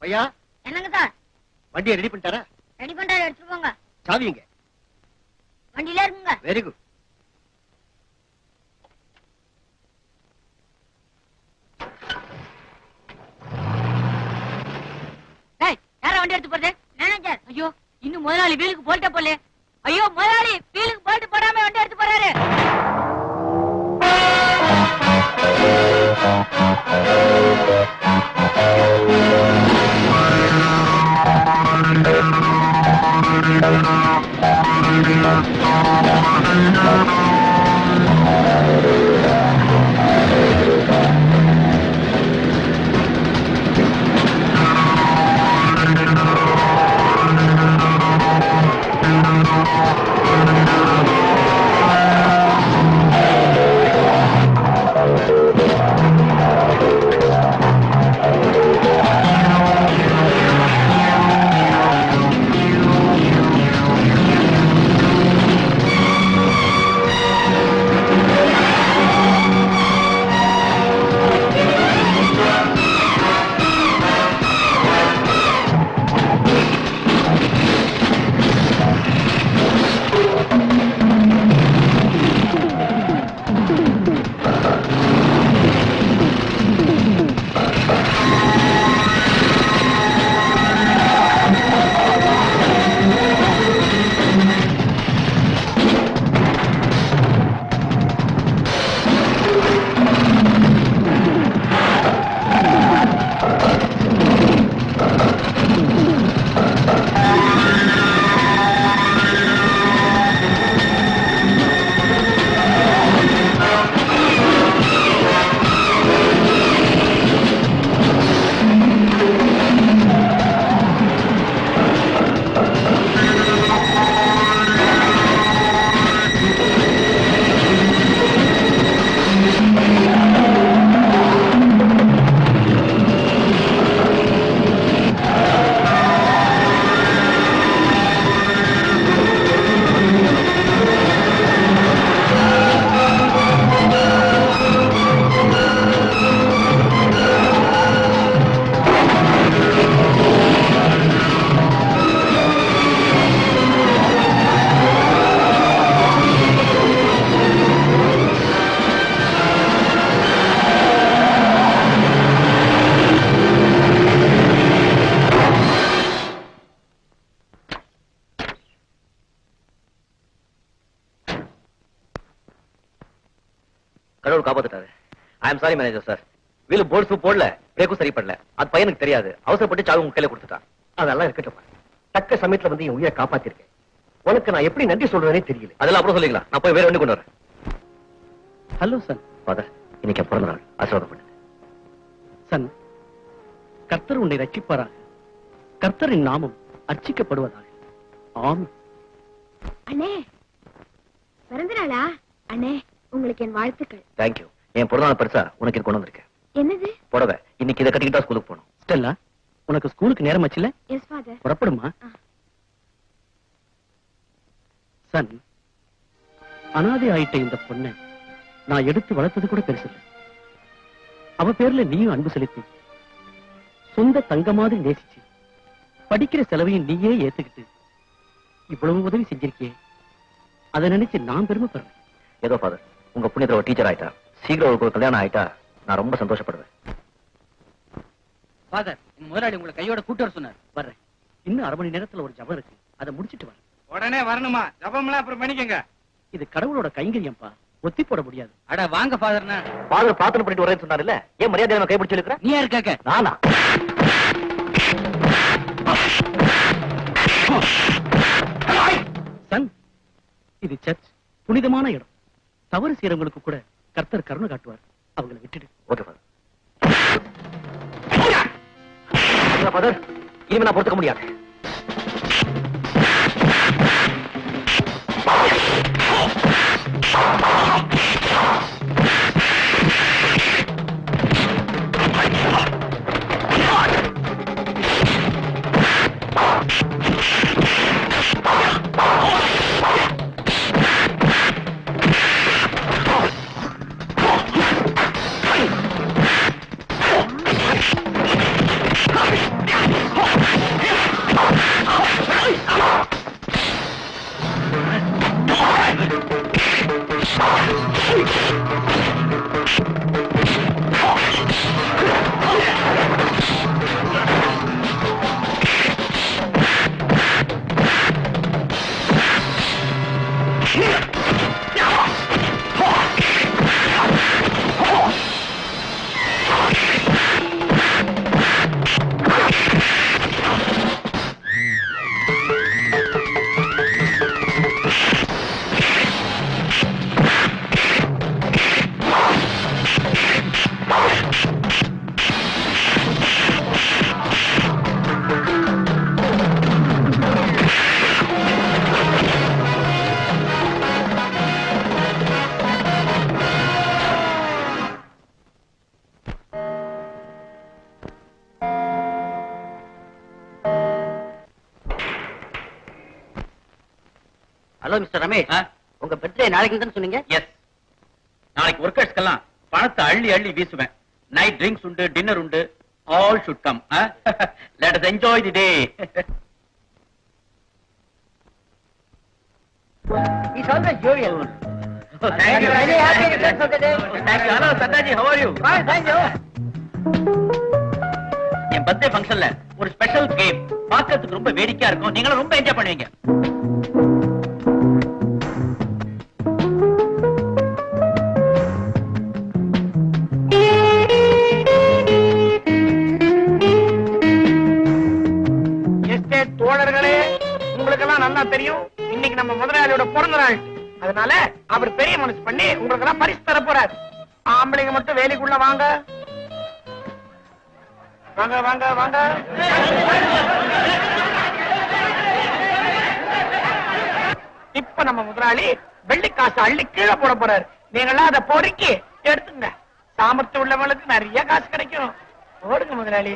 பையா என்னங்க சார்? வண்டியை ready பண்ணிட்டாரா? Ready பண்ணிட்டாரு, எடுத்துட்டு போங்க. சாவிங்க வண்டியில இருக்குங்க. Very good. யார வண்டி எடுத்து போறது? மேனேஜர். ஐயோ, இன்னும் முதலாளி வீலுக்கு போல்ட்ட போல. ஐயோ, முதலாளி வீலுக்கு போல்ட் போடாம வண்டி எடுத்து போறாரு. கடவுள் காப்பாத்துட்டாரு. I am sorry manager sir. Wheel போல்ட்ஸும் போடல, பிரேக்கும் சரி பண்ணல. அது பையனுக்கு தெரியாது. அவசரப்பட்டு சாவி உங்க கையில கொடுத்துட்டான். அதெல்லாம் இருக்கட்டும். தக்க சமயத்துல வந்து என் உயிரை காப்பாத்திருக்கேன். உனக்கு நான் எப்படி நன்றி சொல்றேனே தெரியல. அதெல்லாம் அப்புறம் சொல்லிக்கலாம். நான் போய் வேற வண்டி கொண்டு வரேன். Hello Sun. ஃபாதர், இன்னைக்கு பிறந்த நாள். ஆசீர்வாதம் பண்ணுங்க. சன், கர்த்தர் உன்னை ரட்சிப்பாராக. கர்த்தரின் நாமம் அர்ச்சிக்கப்படுவதாக. ஆமென். அண்ணே, பிறந்த நாளா? அண்ணே, உங்களுக்கு என் வாழ்த்துக்கள். தேங்க்யூ. என் பிறந்த நாள் பெருசா உனக்கு இது கொண்டு வந்திருக்கேன். என்னது? புடவை. இன்னைக்கு இதை கட்டிக்கிட்டா ஸ்கூலுக்கு போகணும். ஸ்டெல்லா, உனக்கு ஸ்கூலுக்கு நேரம் ஆச்சுல? S father. புறப்படுமா? சன், அனாதை ஆயிட்ட இந்த பொண்ணை நான் எடுத்து வளர்த்தது கூட பெருசு இல்லை. அவ பேர்ல நீயும் அன்பு செலுத்தி சொந்த தங்க மாதிரி நேசிச்சு படிக்கிற செலவையும் நீயே ஏத்துக்கிட்டு இவ்வளவு உதவி செஞ்சிருக்கியே, அதை நினைச்சு நான் பெருமைப்படுறேன். ஏதோ ஃபாதர், உங்க புண்ணியத்துல ஒரு டீச்சர் ஆயிட்டா, சீக்கிரம் ஒரு கல்யாணம் ஆயிட்டா நான் ரொம்ப சந்தோஷப்படுவேன். ஃபாதர், எங்க முதலாளி உங்களை கையோட கூட்டு வர சொன்னார். வர்றேன். இன்னும் அரை மணி நேரத்துல ஒரு ஜபம் இருக்கு, அதை முடிச்சிட்டு வரேன். உடனே வரணுமா? ஜபம்லாம் அப்புறம் பண்ணிக்கங்க. இது கடவுளோட கைங்கரியம்பா, ஒத்தி போட முடியாது. அட வாங்க ஃபாதர்னா. ஃபாதர் பிரார்த்தனை பண்ணிட்டு வரேன்னு சொன்னார்ல, ஏன் மரியாதை கைப்பிடிச்சு இருக்கிற? நீ யாரு கேட்க? நானா? சன், இது சர்ச், புனிதமான இடம். தவறு செய்யறவங்களுக்கு கூட கர்த்தர் கருணை காட்டுவார். அவங்களை விட்டுடு. Okay father. ஃபாதர், இனிமே நான் பொறுத்துக்க முடியாது. ஹலோ மிஸ்டர் ரமேஷ், உங்க பர்த்டே நாளைக்கு தான் சொன்னீங்க. எஸ், நாளைக்கு ஒர்க்கர்ஸ்க்கெல்லாம் பணத்தை அள்ளி அள்ளி வீசுவேன். நைட் ட்ரிங்க்ஸ் உண்டு, டின்னர் உண்டு. All should come. Let us enjoy the day. He's always jovial. Thank you. Very happy returns of the day. Thank you. Hello, Sataji, how are you? Fine, thank you. N birthday ஃபங்க்ஷன்ல ஒரு special game பார்க்கிறதுக்கு ரொம்ப வேடிக்கையா இருக்கும். நீங்களும் ரொம்ப enjoy பண்ணுவீங்க. Estate தோழர்களே, உங்களுக்கு எல்லாம் நல்லா தெரியும் இன்னைக்கு நம்ம முதலாளியோட பிறந்த நாள். அதனால அவர் பெரிய மனசு பண்ணி உங்களுக்கு எல்லாம் பரிசு தர போறாரு. ஆம்பளைங்க மட்டும் வேலைக்குள்ள வாங்க வாங்க வாங்க வாங்க. இப்ப நம்ம முதலாளி வெள்ளிக்காசு அள்ளி கீழே போட போறாரு. நீங்களா அதை பொறுக்கி எடுத்துங்க. சாமர்த்தியம் உள்ளவங்களுக்கு நிறைய காசு கிடைக்கும். ஓடுங்க முதலாளி.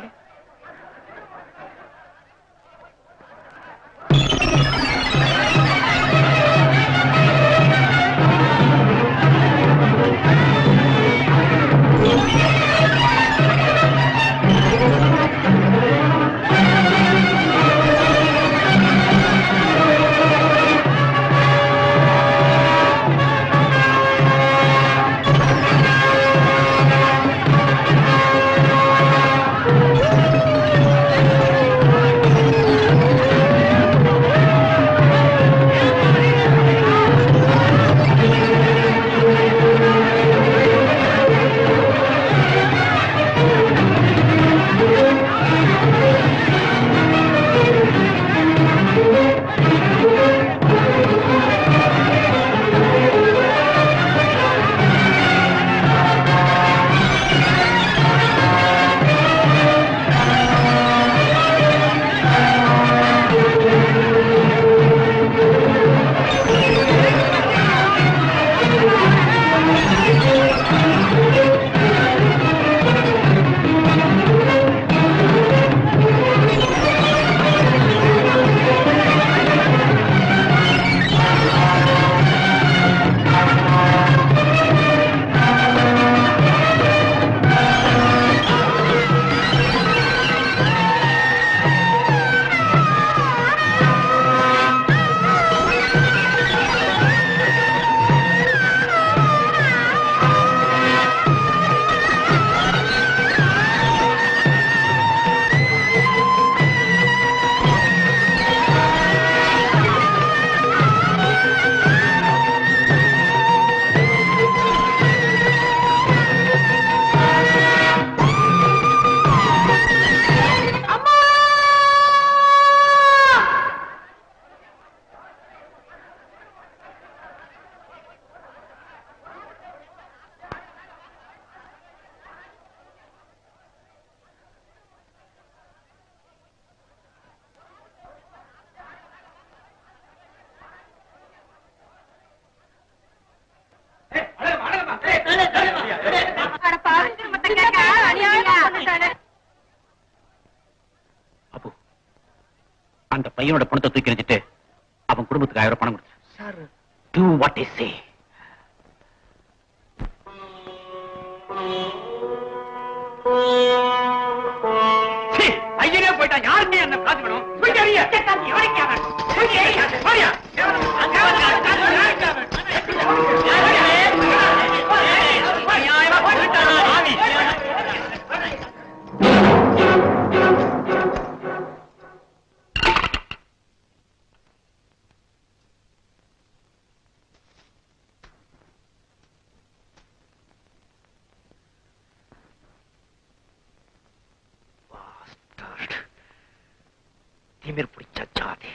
அந்த பையனோட பணத்தை தூக்கி எறிஞ்சிட்டு அவன் குடும்பத்துக்கு 1000 பணம் கொடுத்து. Sir, Do what I say. ஐயனே போயிட்டான். யாருமே என்ன காத்துக்கணும். திமிர் பிடிச்ச ஜாதி.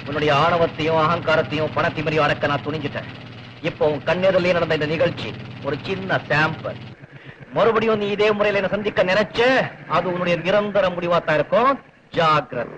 உன்னுடைய ஆணவத்தையும் அகங்காரத்தையும் பணத்திமறியும் அடக்க நான் துணிஞ்சிட்டேன். இப்போ உன் கண்ணெதிரிலே நடந்த இந்த நிகழ்ச்சி ஒரு சின்ன சாம்பிள். மறுபடியும் நீ இதே முறையில என்ன சந்திக்க நினைச்ச, அது உன்னுடைய நிரந்தர முடிவாத்தான் இருக்கும். ஜாக்கிரதை.